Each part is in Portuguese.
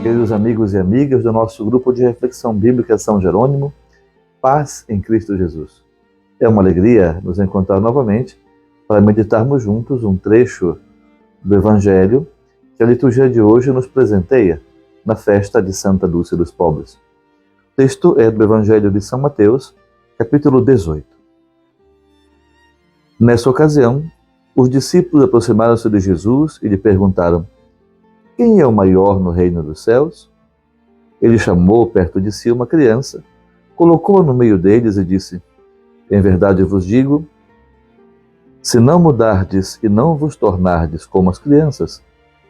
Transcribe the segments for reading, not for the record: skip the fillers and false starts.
Queridos amigos e amigas do nosso grupo de reflexão bíblica São Jerônimo, paz em Cristo Jesus. É uma alegria nos encontrar novamente para meditarmos juntos um trecho do Evangelho que a liturgia de hoje nos presenteia na festa de Santa Lúcia dos Pobres. O texto é do Evangelho de São Mateus, capítulo 18. Nessa ocasião, os discípulos aproximaram-se de Jesus e lhe perguntaram: quem é o maior no reino dos céus? Ele chamou perto de si uma criança, colocou-a no meio deles e disse: em verdade vos digo, se não mudardes e não vos tornardes como as crianças,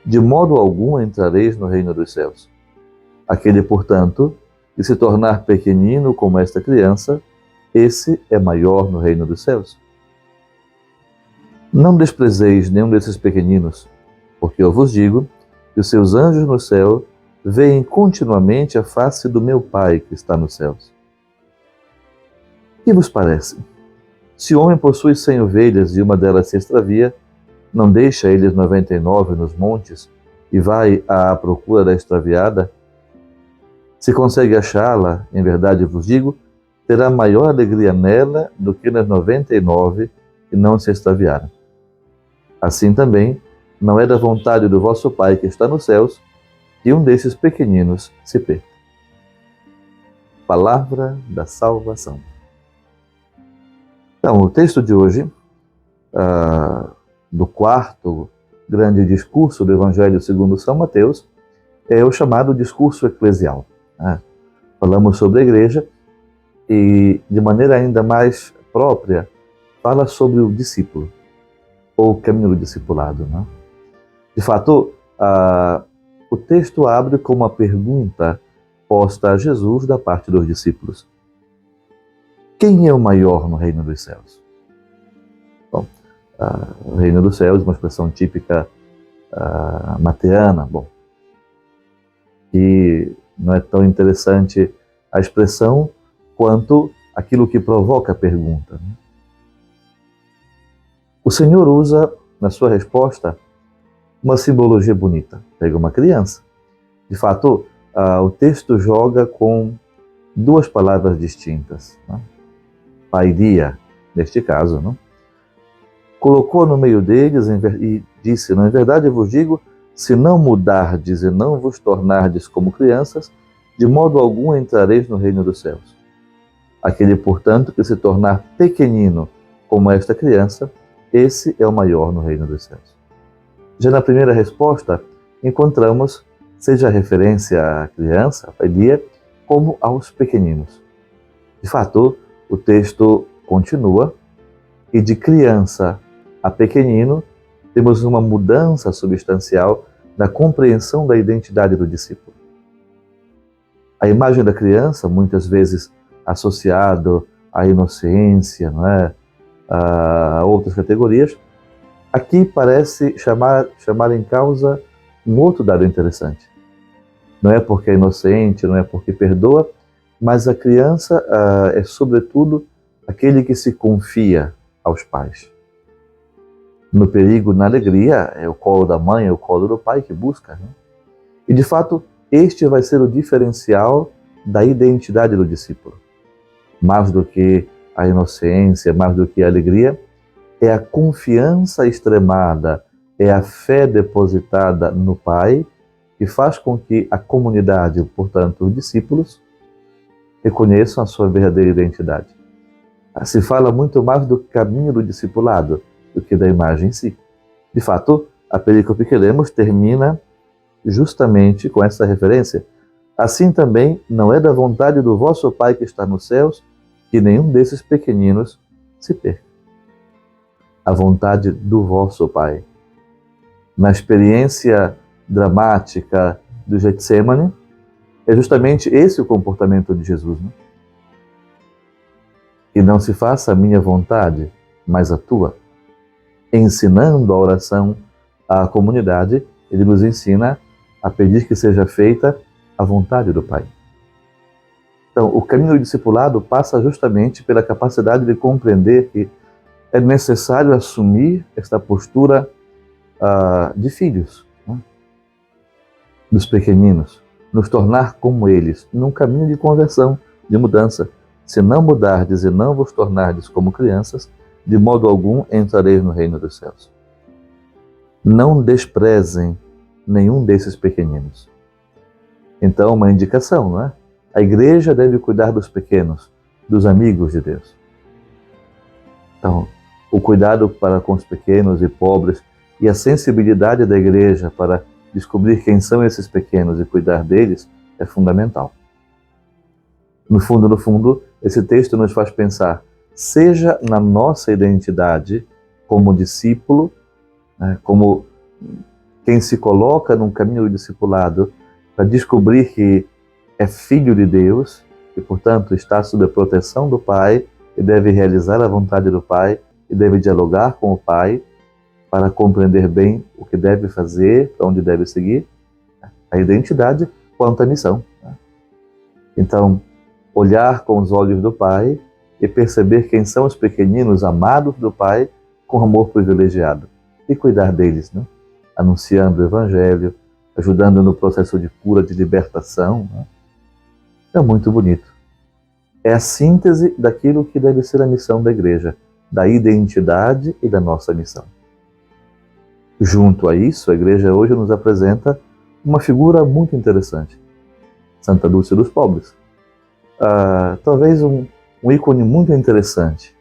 de modo algum entrareis no reino dos céus. Aquele, portanto, que se tornar pequenino como esta criança, esse é maior no reino dos céus. Não desprezeis nenhum desses pequeninos, porque eu vos digo que os seus anjos no céu veem continuamente a face do meu Pai que está nos céus. Que vos parece? Se o homem possui 100 ovelhas e uma delas se extravia, não deixa ele as 99 nos montes e vai à procura da extraviada? Se consegue achá-la, em verdade vos digo, terá maior alegria nela do que nas 99 que não se extraviaram. Assim também, não é da vontade do vosso Pai que está nos céus que um desses pequeninos se perca. Palavra da salvação. Então, o texto de hoje, do quarto grande discurso do Evangelho segundo São Mateus, é o chamado discurso eclesial. Falamos sobre a igreja e, de maneira ainda mais própria, fala sobre o discípulo, ou o caminho do discipulado. De fato, o texto abre com uma pergunta posta a Jesus da parte dos discípulos: quem é o maior no reino dos céus? Bom, o reino dos céus é uma expressão típica mateana, e não é tão interessante a expressão quanto aquilo que provoca a pergunta. O Senhor usa, na sua resposta, uma simbologia bonita. Pega uma criança. De fato, o texto joga com duas palavras distintas. Paidia, neste caso. Colocou no meio deles e disse: em verdade eu vos digo, se não mudardes e não vos tornardes como crianças, de modo algum entrareis no reino dos céus. Aquele, portanto, que se tornar pequenino como esta criança, esse é o maior no reino dos céus. Já na primeira resposta, encontramos, seja a referência à criança, à paidia, como aos pequeninos. De fato, o texto continua, e de criança a pequenino, temos uma mudança substancial na compreensão da identidade do discípulo. A imagem da criança, muitas vezes associado à inocência, a outras categorias, aqui parece chamar em causa um outro dado interessante. Não é porque é inocente, não é porque perdoa, mas a criança é, sobretudo, aquele que se confia aos pais. No perigo, na alegria, é o colo da mãe, é o colo do pai que busca. E, de fato, este vai ser o diferencial da identidade do discípulo. Mais do que a inocência, mais do que a alegria, é a confiança extremada, é a fé depositada no Pai, que faz com que a comunidade, portanto, os discípulos, reconheçam a sua verdadeira identidade. Se fala muito mais do caminho do discipulado do que da imagem em si. De fato, a perícope que lemos termina justamente com essa referência. Assim também não é da vontade do vosso Pai que está nos céus que nenhum desses pequeninos se perca. A vontade do vosso Pai. Na experiência dramática do Getsêmani, é justamente esse o comportamento de Jesus. E não se faça a minha vontade, mas a tua. Ensinando a oração à comunidade, ele nos ensina a pedir que seja feita a vontade do Pai. Então, o caminho do discipulado passa justamente pela capacidade de compreender que é necessário assumir esta postura de filhos, dos pequeninos. nos tornar como eles, num caminho de conversão, de mudança. Se não mudardes e não vos tornardes como crianças, de modo algum entrareis no reino dos céus. Não desprezem nenhum desses pequeninos. Então, uma indicação, não é? A igreja deve cuidar dos pequenos, dos amigos de Deus. Então, o cuidado para com os pequenos e pobres e a sensibilidade da igreja para descobrir quem são esses pequenos e cuidar deles é fundamental. No fundo, esse texto nos faz pensar, seja na nossa identidade como discípulo, né, como quem se coloca num caminho do discipulado para descobrir que é filho de Deus e, portanto, está sob a proteção do Pai e deve realizar a vontade do Pai e deve dialogar com o Pai para compreender bem o que deve fazer, para onde deve seguir, a identidade quanto à missão. Então, olhar com os olhos do Pai e perceber quem são os pequeninos amados do Pai com amor privilegiado e cuidar deles, né? Anunciando o Evangelho, ajudando no processo de cura, de libertação. Né? É muito bonito. É a síntese daquilo que deve ser a missão da igreja, da identidade e da nossa missão. Junto a isso, a igreja hoje nos apresenta uma figura muito interessante, Santa Lúcia dos Pobres. Talvez um ícone muito interessante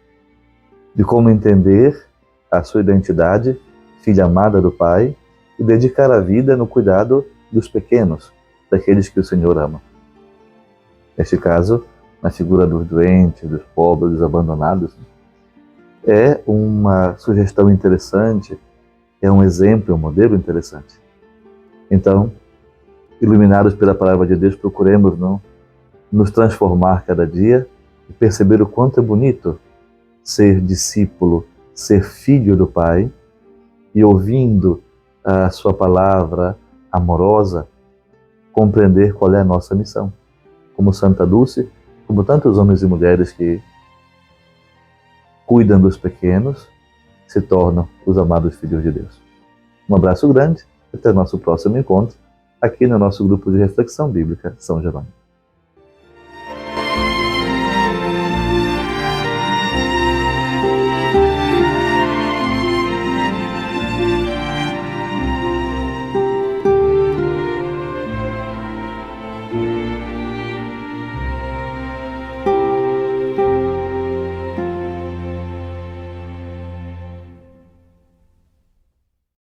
de como entender a sua identidade, filha amada do Pai, e dedicar a vida no cuidado dos pequenos, daqueles que o Senhor ama. Neste caso, na figura dos doentes, dos pobres, dos abandonados, é uma sugestão interessante, é um exemplo, um modelo interessante. Então, iluminados pela palavra de Deus, procuremos nos transformar cada dia e perceber o quanto é bonito ser discípulo, ser filho do Pai e ouvindo a sua palavra amorosa, compreender qual é a nossa missão. Como Santa Lúcia, como tantos homens e mulheres que cuidam dos pequenos, se tornam os amados filhos de Deus. Um abraço grande, até o nosso próximo encontro, aqui no nosso grupo de reflexão bíblica São Jerônimo.